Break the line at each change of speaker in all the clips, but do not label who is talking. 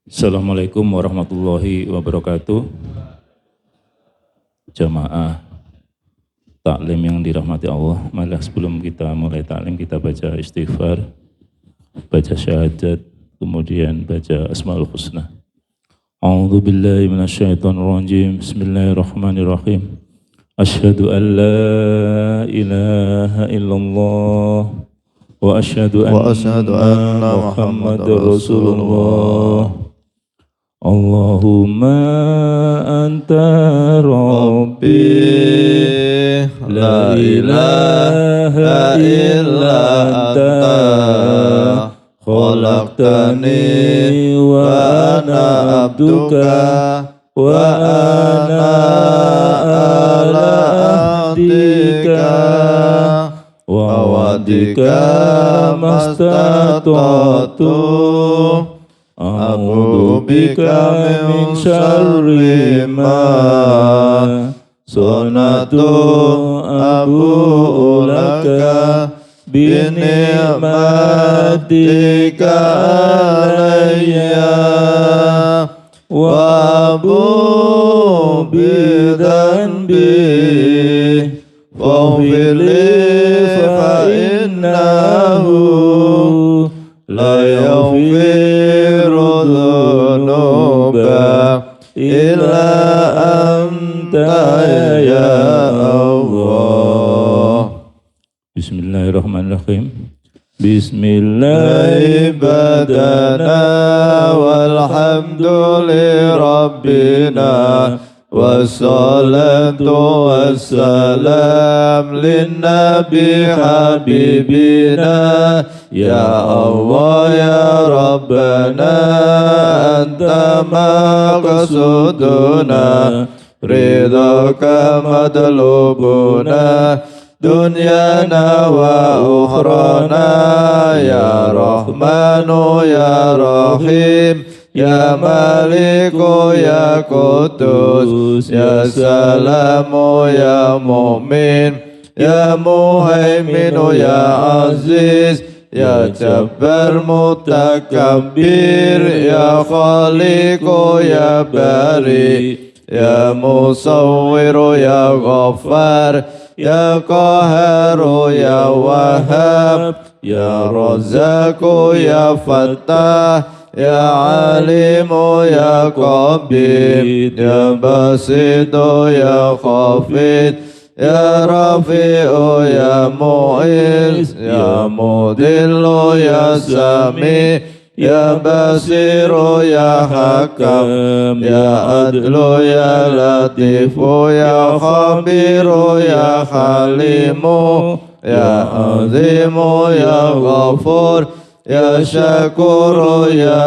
Assalamualaikum warahmatullahi wabarakatuh. Jamaah taklim yang dirahmati Allah. Mari sebelum kita mulai taklim kita baca istighfar, baca syahadat, kemudian baca asmaul husna. A'udzu billahi minasyaitonir rajim. Bismillahirrahmanirrahim. Asyhadu an la ilaha illallah wa asyhadu anna Muhammadar Rasulullah. Allahumma anta rabbi la ilaha illa anta khalaqtani wa ana abduka wa ana ala ahdika wa wa'dika mastata'tu a'udzu bika min syarri ma sanatu abu'u laka bi ni'matika alayya wa abu'u bi dhanbi faghfir li fa innahu la yaghfiru dzunuba illa anta ya Allah. Bismillahirrahmanirrahim. Bismillahi badana walhamduli rabbina wassalatu wassalam linnabi habibina ya Allah ya Rabbana anta maqsuduna ridhaka madlubuna dunyana wa ukhrana ya Rahmanu ya Rahim ya Maliku ya Qudus ya Salamu ya Mu'min ya Muhaiminu ya Aziz ya Jabbar Mutakabbir ya Khaliqu ya Bari ya Musawwiru ya Ghaffar ya Qaharu ya Wahhab ya Razzaqu ya Fattah ya Alimu ya Qabid ya Basitu ya Khafid ya Rafi'u ya Mu'iz ya Mudillu ya Sami ya Basiru ya Hakam ya Adlu ya Latifu ya Khabiru ya Halimu ya Azimu ya Ghafur ya Syakuru ya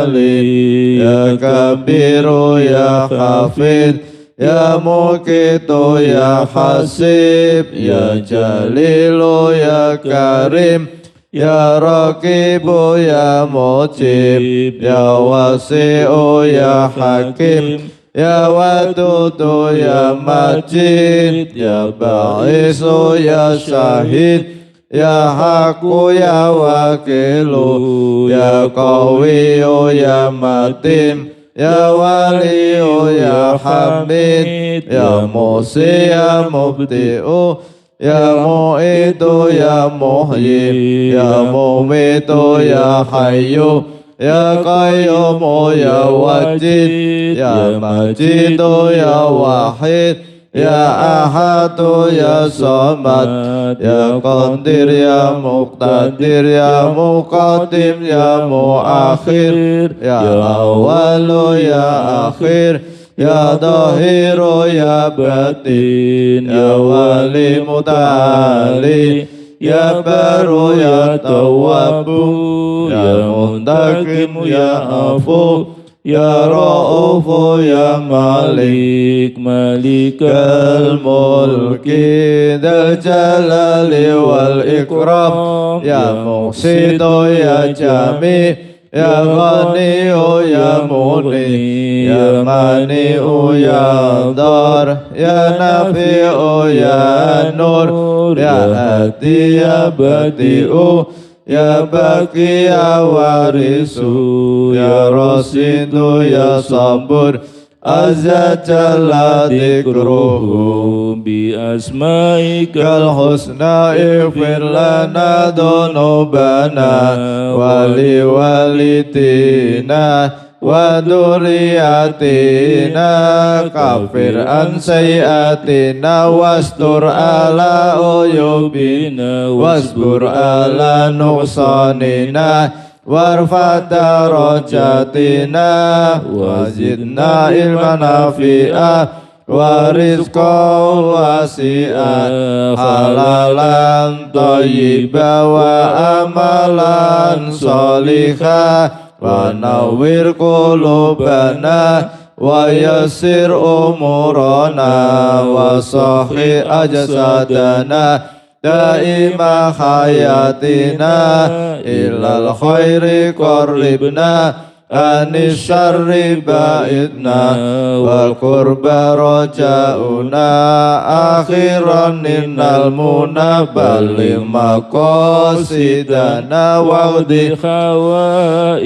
Ali ya Kabiru ya Hafid ya Muqitu ya Hasib ya Jalilu ya Karim ya Raqibu ya Mujib ya Wasi'u ya Hakim ya Wadudu ya Majid ya Ba'isu ya Syahid ya Haqqu ya Wakilu ya Qawiyu ya Matin ya Waliyu ya Hamid ya Musi ya Mubdi'u ya Mu'idu ya Muhyi ya Mumitu ya Hayyu ya Qayyumu ya Wajid ya Majidu ya Wahid ya Ahadu ya Samad ya Qadir ya Muqtadir ya Muqaddim ya Muakhir ya Awalu ya Akhir ya Dhahiru ya Batin ya Wali Muta'ali ya Baru ya Tawwabu ya Muntaqimu ya Afu ya Ra'ufu ya Malik Malikal Mulki Dzal Jalali wal Ikram ya Muqsitu ya Jami ya Ghaniyu ya Muni ya Mani'u ya Dar ya Nafi'u ya Nur ya Hadi ya Badi'u ya baki ya warisu, ya rasidu ya sabur, azza jalla dzikruhu
bi asma'ika
kal husna ighfir lana dhunubana wali walidina wa dzurriyyatina kafir an sayyiatina wastur ala uyubina wasbur ala nuqsanina warfa darajatina wazidna ilman nafi'a wa rizqan wasi'a halalan thayyiba wa amalan sholihah wa nawwir qulubana wa yassir umurana wa sahhi ajsadana daima hayatina ilal khairi qarribna anis syarri ba'idna wal qurba raja'una akhiran innal munabali maqasidana wa'udhi khawaijana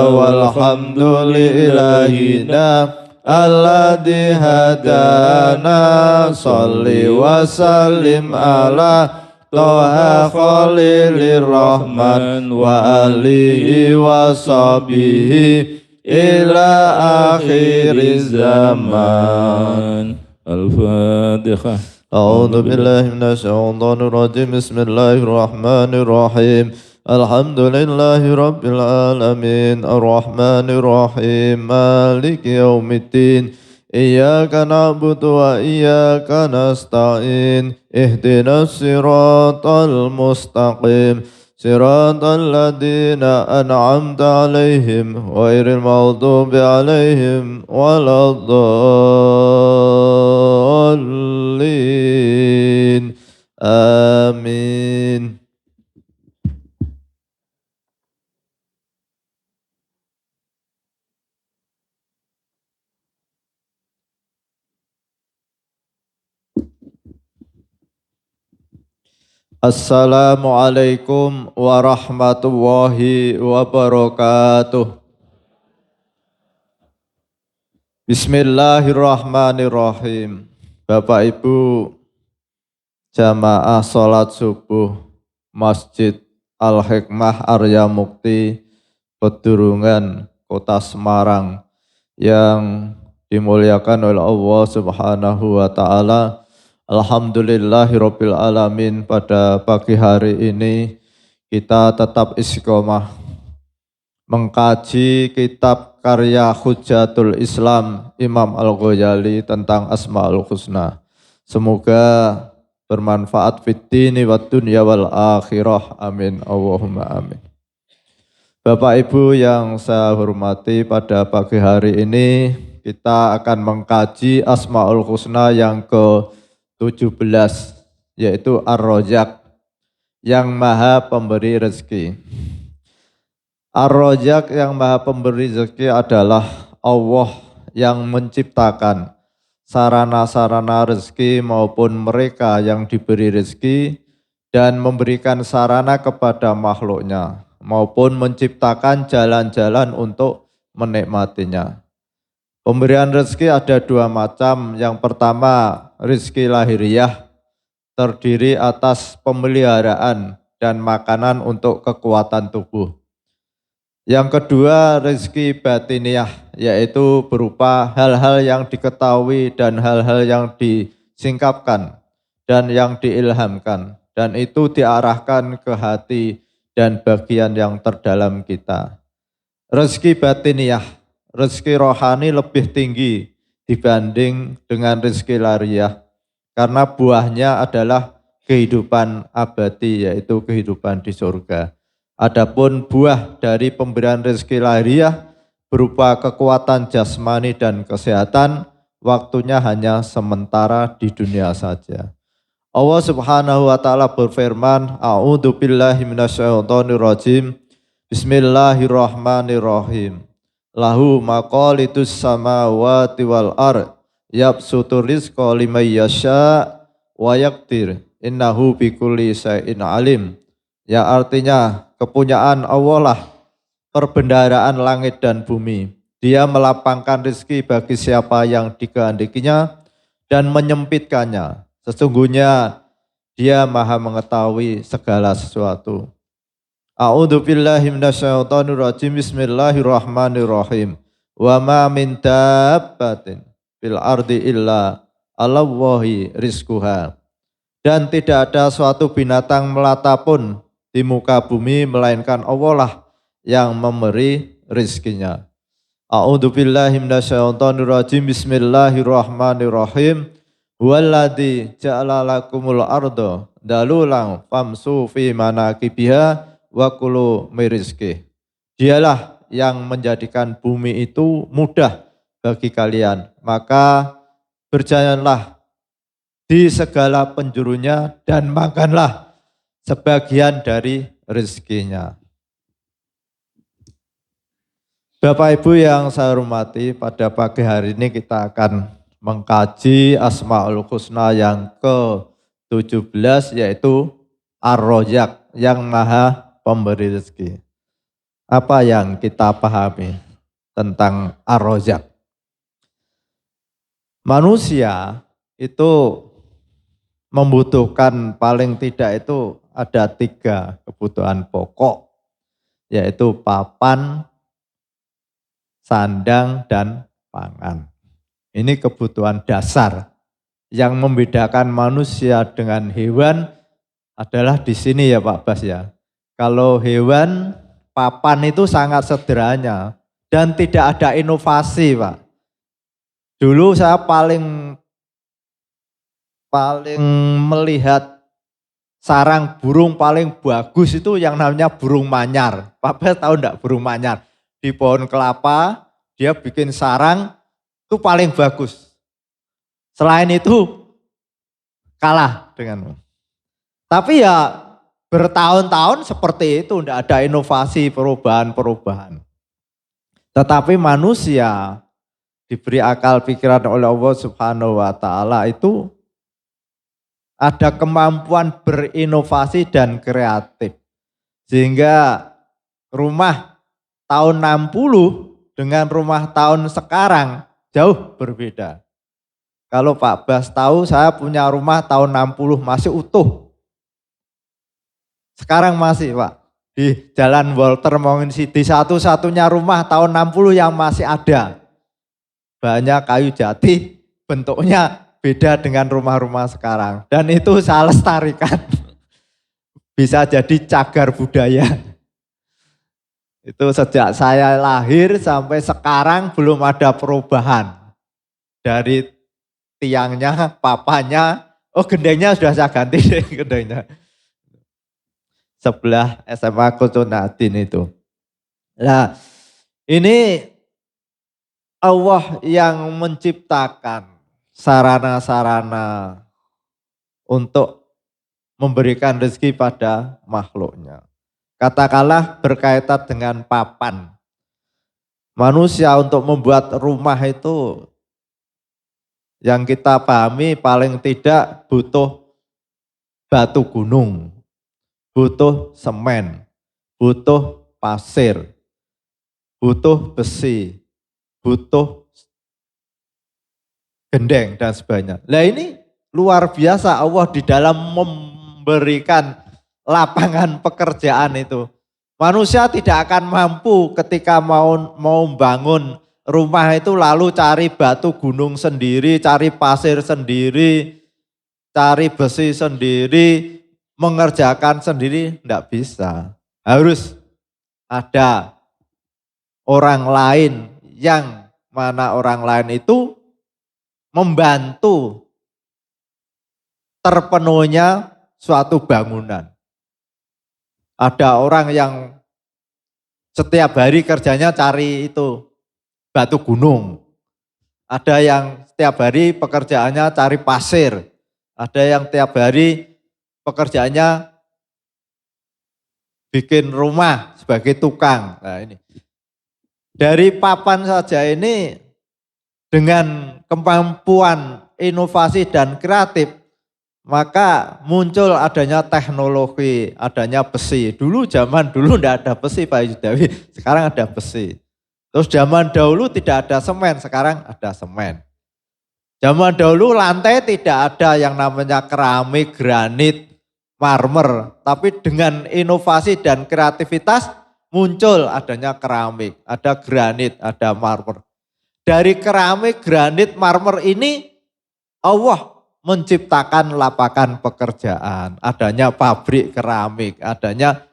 walhamdulillahina alladhi hadana salli wa sallim ala Toha Khalilir Rahman wa alihi wa sahbihi ila akhiriz zaman.
Al-Fatihah.
A'udzu billahi minasy syaithanir rajim. Bismillahirrahmanirrahim. Alhamdulillahi rabbil alamin. Arrahmanir rahim. Maliki yaumiddin. Iyyaka na'budu wa iyyaka nasta'in ihdinas siratal mustaqim siratal ladzina an'amta 'alaihim ghairil maghdubi 'alaihim waladdallin. Amin. Assalamualaikum warahmatullahi wabarakatuh. Bismillahirrahmanirrahim. Bapak Ibu jamaah sholat subuh Masjid Al-Hikmah Arya Mukti Pedurungan Kota Semarang yang dimuliakan oleh Allah Subhanahu wa Ta'ala. Alhamdulillahirabbil alamin, pada pagi hari ini kita tetap istiqomah mengkaji kitab karya Hujjatul Islam Imam Al-Ghazali tentang Asmaul Husna. Semoga bermanfaat fid dini wad dunya wal akhirah. Amin. Allahumma amin. Bapak Ibu yang saya hormati, pada pagi hari ini kita akan mengkaji Asmaul Husna yang ke-17, yaitu Ar-Razzaq, yang maha pemberi rezeki. Ar-Razzaq yang maha pemberi rezeki adalah Allah yang menciptakan sarana-sarana rezeki maupun mereka yang diberi rezeki dan memberikan sarana kepada makhluknya maupun menciptakan jalan-jalan untuk menikmatinya. Pemberian rezeki ada dua macam. Yang pertama, rezeki lahiriah, terdiri atas pemeliharaan dan makanan untuk kekuatan tubuh. Yang kedua, rezeki batiniah, yaitu berupa hal-hal yang diketahui dan hal-hal yang disingkapkan dan yang diilhamkan, dan itu diarahkan ke hati dan bagian yang terdalam kita. Rezeki batiniah, rezeki rohani lebih tinggi dibanding dengan rezeki lahiriah, karena buahnya adalah kehidupan abadi, yaitu kehidupan di surga. Adapun buah dari pemberian rezeki lahiriah berupa kekuatan jasmani dan kesehatan, waktunya hanya sementara di dunia saja. Allah Subhanahu wa Ta'ala berfirman, A'udzu billahi minasyaitonir rajim. Bismillahirrahmanirrahim. Lahu maqalidus samawati wal ard yabsutur rizqa liman yasha wa yaqdir innahu bikulli syai'in alim. Ya artinya kepunyaan Allah lah perbendaharaan langit dan bumi. Dia melapangkan rezeki bagi siapa yang dikehendakinya dan menyempitkannya. Sesungguhnya Dia Maha mengetahui segala sesuatu. A'udzu billahi minasyaitonir rajim. Bismillahirrahmanirrahim. Wa ma min dabbatin fil ardi illa 'alallahi rizquha. Dan tidak ada suatu binatang melata pun di muka bumi melainkan Allah lah yang memberi rizkinya. A'udzu billahi minasyaitonir rajim. Bismillahirrahmanirrahim. Walladzi ja'ala lakumul arda dalulan famsu fi manakibiha wa kulu mirizki. Dialah yang menjadikan bumi itu mudah bagi kalian. Maka berjalanlah di segala penjurunya dan makanlah sebagian dari rezekinya. Bapak Ibu yang saya hormati, pada pagi hari ini kita akan mengkaji Asmaul Husna yang ke-17 yaitu Ar-Razzaq yang Maha Pemberi Rezeki. Apa yang kita pahami tentang Ar-Razzaq? Manusia itu membutuhkan paling tidak itu ada 3 kebutuhan pokok, yaitu papan, sandang, dan pangan. Ini kebutuhan dasar. Yang membedakan manusia dengan hewan adalah di sini ya Pak Bas ya. Kalau hewan, papan itu sangat sederhana dan tidak ada inovasi Pak. Dulu saya paling melihat sarang burung paling bagus itu yang namanya burung manyar. Pak Bas tahu enggak burung manyar? Di pohon kelapa, dia bikin sarang, itu paling bagus. Selain itu, kalah denganmu. Tapi ya bertahun-tahun seperti itu, tidak ada inovasi, perubahan-perubahan. Tetapi manusia diberi akal pikiran oleh Allah Subhanahu wa Ta'ala itu ada kemampuan berinovasi dan kreatif. Sehingga rumah tahun 60 dengan rumah tahun sekarang jauh berbeda. Kalau Pak Bas tahu, saya punya rumah tahun 60 masih utuh. Sekarang masih Pak, di Jalan Walter Mongen City, satu-satunya rumah tahun 60 yang masih ada. Banyak kayu jati, bentuknya beda dengan rumah-rumah sekarang. Dan itu saya lestarikan. Bisa jadi cagar budaya. Itu sejak saya lahir sampai sekarang belum ada perubahan. Dari tiangnya, papanya, gendengnya sudah saya ganti deh gendengnya. Sebelah SMA Kutunadin itu. Nah, ini Allah yang menciptakan sarana-sarana untuk memberikan rezeki pada makhluknya. Katakanlah berkaitan dengan papan. Manusia untuk membuat rumah itu yang kita pahami paling tidak butuh batu gunung, butuh semen, butuh pasir, butuh besi, butuh gendeng dan sebagainya. Nah ini luar biasa Allah di dalam memberikan lapangan pekerjaan itu. Manusia tidak akan mampu ketika mau membangun rumah itu lalu cari batu gunung sendiri, cari pasir sendiri, cari besi sendiri, mengerjakan sendiri, tidak bisa. Harus ada orang lain yang mana orang lain itu membantu terpenuhnya suatu bangunan. Ada orang yang setiap hari kerjanya cari itu batu gunung. Ada yang setiap hari pekerjaannya cari pasir. Ada yang tiap hari pekerjaannya bikin rumah sebagai tukang. Nah ini. Dari papan saja ini dengan kemampuan inovasi dan kreatif, maka muncul adanya teknologi, adanya besi. Zaman dulu tidak ada besi Pak Yudawi, sekarang ada besi. Terus zaman dahulu tidak ada semen, sekarang ada semen. Zaman dahulu lantai tidak ada yang namanya keramik, granit, marmer. Tapi dengan inovasi dan kreativitas muncul adanya keramik, ada granit, ada marmer. Dari keramik, granit, marmer ini Allah menciptakan lapangan pekerjaan, adanya pabrik keramik, adanya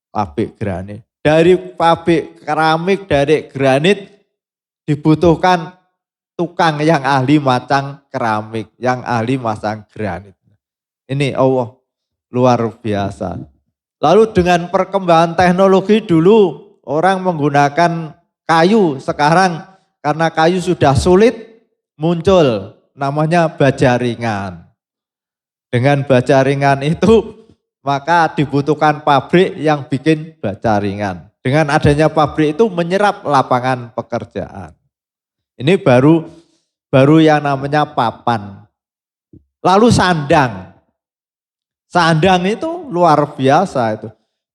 pabrik granit. Dari pabrik keramik, dari granit dibutuhkan tukang yang ahli macang keramik, yang ahli masang granit. Ini Allah luar biasa. Lalu dengan perkembangan teknologi dulu orang menggunakan kayu, sekarang karena kayu sudah sulit muncul namanya baja ringan. Dengan baja ringan itu maka dibutuhkan pabrik yang bikin baja ringan. Dengan adanya pabrik itu menyerap lapangan pekerjaan. Ini baru yang namanya papan. Lalu sandang. Sandang itu luar biasa itu.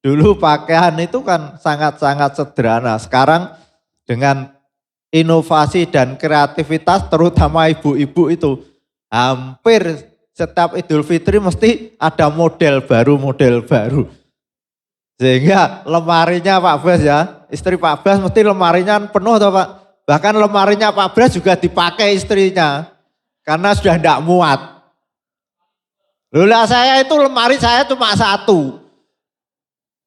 Dulu pakaian itu kan sangat-sangat sederhana. Sekarang dengan inovasi dan kreativitas terutama ibu-ibu itu hampir setiap Idul Fitri mesti ada model baru. Sehingga lemarinya Pak Bas ya, istri Pak Bas mesti lemarinya penuh toh Pak. Bahkan lemarinya Pak Bas juga dipakai istrinya karena sudah tidak muat. Lola saya itu lemari saya cuma satu.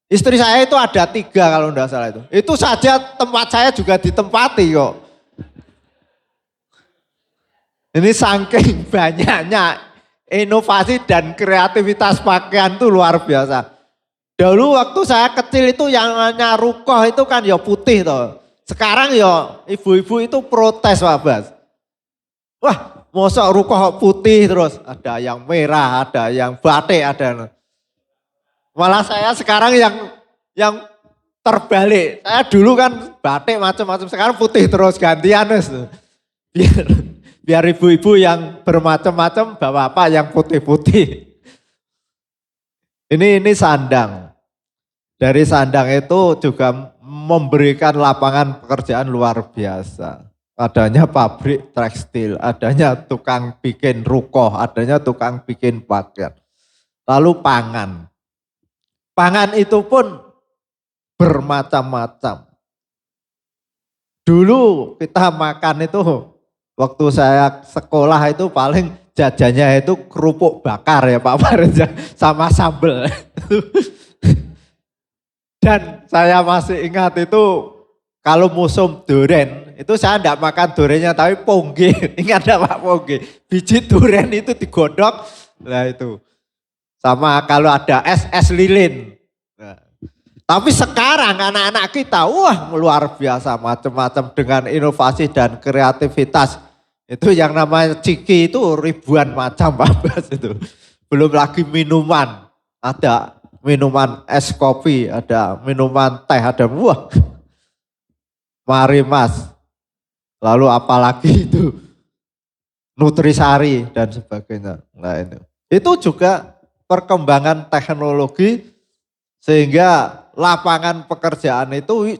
Istri saya itu ada 3 kalau tidak salah itu. Itu saja tempat saya juga ditempati kok. Ini saking banyaknya inovasi dan kreativitas pakaian itu luar biasa. Dulu waktu saya kecil itu yang namanya rukoh itu kan ya putih toh. Sekarang ya ibu-ibu itu protes Pak Bas. Wah mosok rukoh putih terus. Ada yang merah, ada yang batik, ada. Malah saya sekarang yang terbalik. Saya dulu kan batik macam-macam, sekarang putih terus gantian. Biar ibu-ibu yang bermacam-macam, bapak-bapak yang putih-putih. Ini sandang. Dari sandang itu juga memberikan lapangan pekerjaan luar biasa. Adanya pabrik tekstil, adanya tukang bikin rukoh, adanya tukang bikin pakaian. Lalu pangan. Pangan itu pun bermacam-macam. Dulu kita makan itu, waktu saya sekolah itu paling jajannya itu kerupuk bakar ya Pak Farid sama sambal. Dan saya masih ingat itu kalau musim duren, itu saya enggak makan durennya tapi pongge. Ingat enggak Pak pongge? Biji duren itu digodok, nah itu. Sama kalau ada es lilin. Nah. Tapi sekarang anak-anak kita, wah luar biasa macam-macam dengan inovasi dan kreativitas. Itu yang namanya ciki itu ribuan macam Pak Bas itu. Belum lagi minuman, ada minuman es kopi, ada minuman teh, ada wah. Mari Mas. Lalu apalagi itu nutrisari dan sebagainya. Nah itu juga perkembangan teknologi sehingga lapangan pekerjaan itu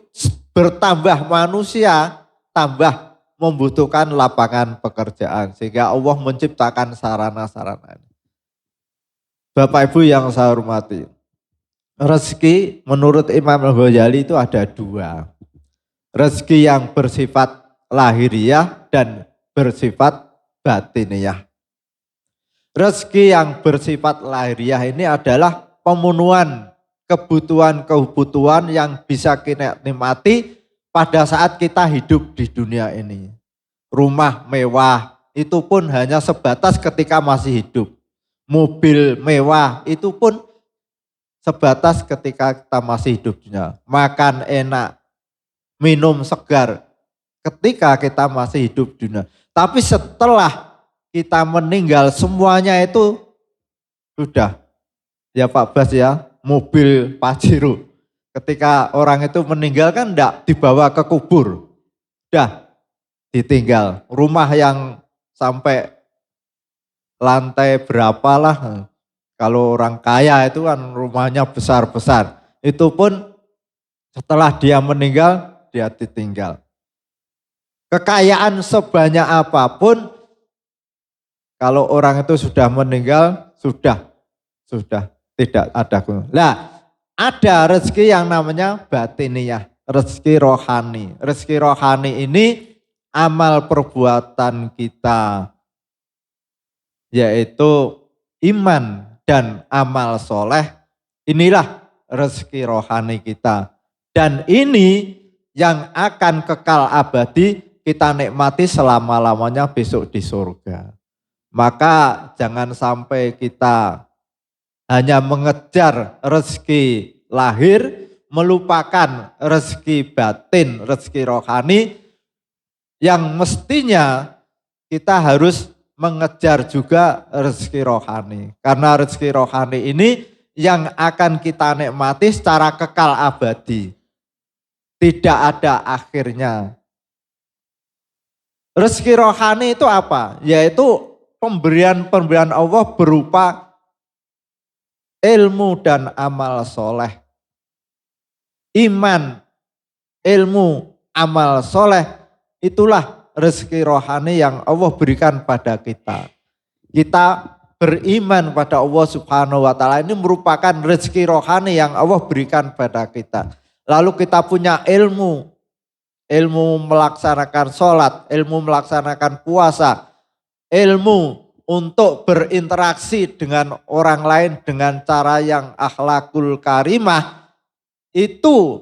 bertambah manusia, tambah membutuhkan lapangan pekerjaan. Sehingga Allah menciptakan sarana-sarana. Bapak Ibu yang saya hormati, rezeki menurut Imam Al-Ghazali itu ada 2. Rezeki yang bersifat lahiriah dan bersifat batiniyah. Rezeki yang bersifat lahiriah ini adalah pemenuhan kebutuhan-kebutuhan yang bisa kita nikmati pada saat kita hidup di dunia ini. Rumah mewah itu pun hanya sebatas ketika masih hidup. Mobil mewah itu pun sebatas ketika kita masih hidupnya. Makan enak, minum segar ketika kita masih hidup di dunia. Tapi setelah kita meninggal semuanya itu sudah ya Pak Bas ya, mobil Pajero. Ketika orang itu meninggal kan enggak dibawa ke kubur. Udah ditinggal. Rumah yang sampai lantai berapalah. Kalau orang kaya itu kan rumahnya besar-besar. Itu pun setelah dia meninggal, dia ditinggal. Kekayaan sebanyak apapun, kalau orang itu sudah meninggal, sudah tidak ada gunanya. Nah, ada rezeki yang namanya batiniyah, rezeki rohani. Rezeki rohani ini amal perbuatan kita, yaitu iman dan amal soleh. Inilah rezeki rohani kita. Dan ini yang akan kekal abadi, kita nikmati selama-lamanya besok di surga. Maka jangan sampai kita hanya mengejar rezeki lahir, melupakan rezeki batin, rezeki rohani, yang mestinya kita harus mengejar juga rezeki rohani. Karena rezeki rohani ini yang akan kita nikmati secara kekal abadi. Tidak ada akhirnya. Rezeki rohani itu apa? Yaitu pemberian Allah berupa ilmu dan amal soleh. Iman, ilmu, amal soleh, itulah rezeki rohani yang Allah berikan pada kita. Kita beriman pada Allah Subhanahu wa Ta'ala, ini merupakan rezeki rohani yang Allah berikan pada kita. Lalu kita punya ilmu melaksanakan sholat, ilmu melaksanakan puasa, ilmu untuk berinteraksi dengan orang lain dengan cara yang akhlakul karimah, itu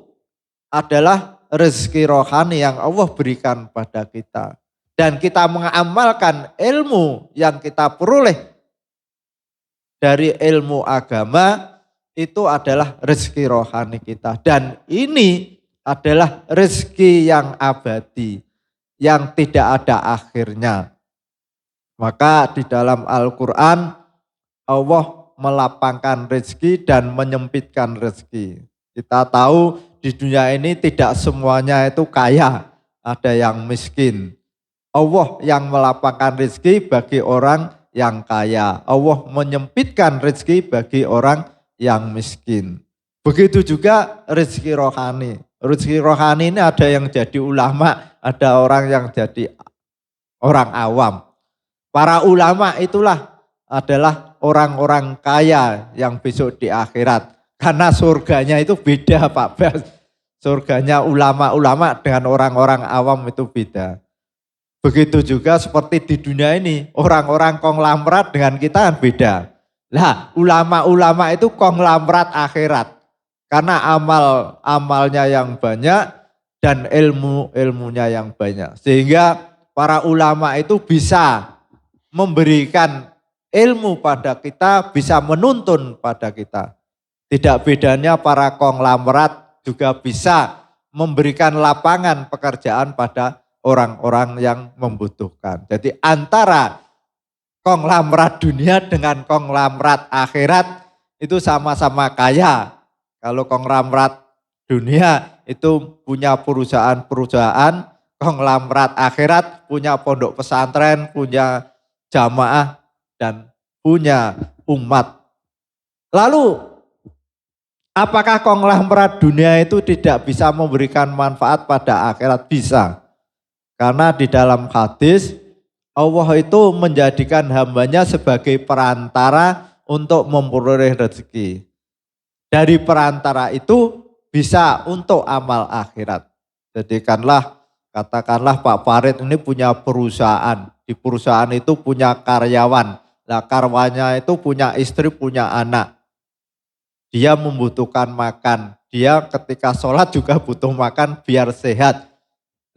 adalah rezeki rohani yang Allah berikan pada kita. Dan kita mengamalkan ilmu yang kita peroleh dari ilmu agama, itu adalah rezeki rohani kita. Dan ini adalah rezeki yang abadi, yang tidak ada akhirnya. Maka di dalam Al-Quran, Allah melapangkan rezeki dan menyempitkan rezeki. Kita tahu di dunia ini tidak semuanya itu kaya, ada yang miskin. Allah yang melapangkan rezeki bagi orang yang kaya. Allah menyempitkan rezeki bagi orang yang miskin. Begitu juga rezeki rohani. Rezeki rohani ini ada yang jadi ulama, ada orang yang jadi orang awam. Para ulama itulah adalah orang-orang kaya yang besok di akhirat. Karena surganya itu beda Pak Bas. Surganya ulama-ulama dengan orang-orang awam itu beda. Begitu juga seperti di dunia ini, orang-orang konglomerat dengan kita kan beda. Nah, ulama-ulama itu konglomerat akhirat. Karena amalnya yang banyak dan ilmunya yang banyak. Sehingga para ulama itu bisa memberikan ilmu pada kita, bisa menuntun pada kita. Tidak bedanya para konglomerat juga bisa memberikan lapangan pekerjaan pada orang-orang yang membutuhkan. Jadi antara konglomerat dunia dengan konglomerat akhirat itu sama-sama kaya. Kalau konglomerat dunia itu punya perusahaan-perusahaan, konglomerat akhirat punya pondok pesantren, punya jamaah, dan punya umat. Lalu apakah konglomerat dunia itu tidak bisa memberikan manfaat pada akhirat? Bisa. Karena di dalam hadis, Allah itu menjadikan hambanya sebagai perantara untuk memperoleh rezeki. Dari perantara itu bisa untuk amal akhirat. Katakanlah Pak Farid ini punya perusahaan. Di perusahaan itu punya karyawan. Nah, karyawannya itu punya istri, punya anak. Dia membutuhkan makan. Dia ketika sholat juga butuh makan biar sehat.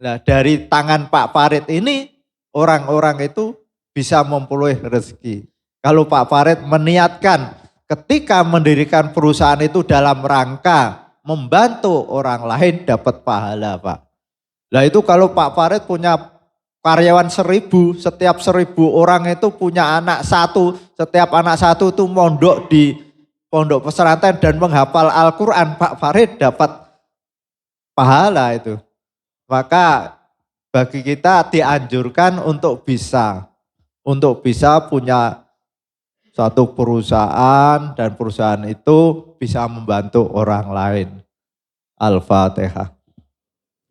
Nah, dari tangan Pak Farid ini orang-orang itu bisa memperoleh rezeki. Kalau Pak Farid meniatkan ketika mendirikan perusahaan itu dalam rangka membantu orang lain dapat pahala Pak. Nah itu kalau Pak Farid punya karyawan 1000, setiap 1000 orang itu punya anak satu, setiap anak satu itu mondok di pondok pesantren dan menghafal Al-Quran, Pak Farid dapat pahala itu. Maka bagi kita dianjurkan untuk bisa punya satu perusahaan dan perusahaan itu bisa membantu orang lain. Al-Fatihah.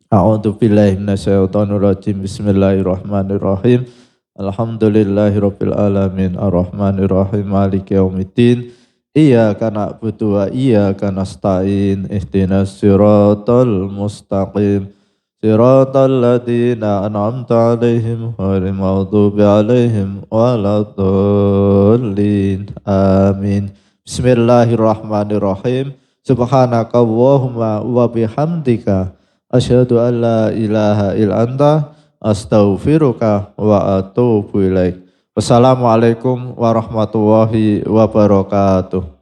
A'udzu billahi minasyaitonir rajim. Bismillahirrahmanirrahim. Alhamdulillahirabbil alamin arrahmanir rahim maliki yaumiddin. Iyyaka na'budu wa iyyaka nasta'in. Ihdinas siratal mustaqim. Siratal ladzina an'amta 'alaihim ghairil maghdubi 'alaihim waladdallin. Amin. Bismillahirrahmanirrahim. Subhanakallahumma wa bihamdika asyhadu an la ilaha illa anta astaghfiruka wa atubu ilaik. Wassalamualaikum warahmatullahi wabarakatuh.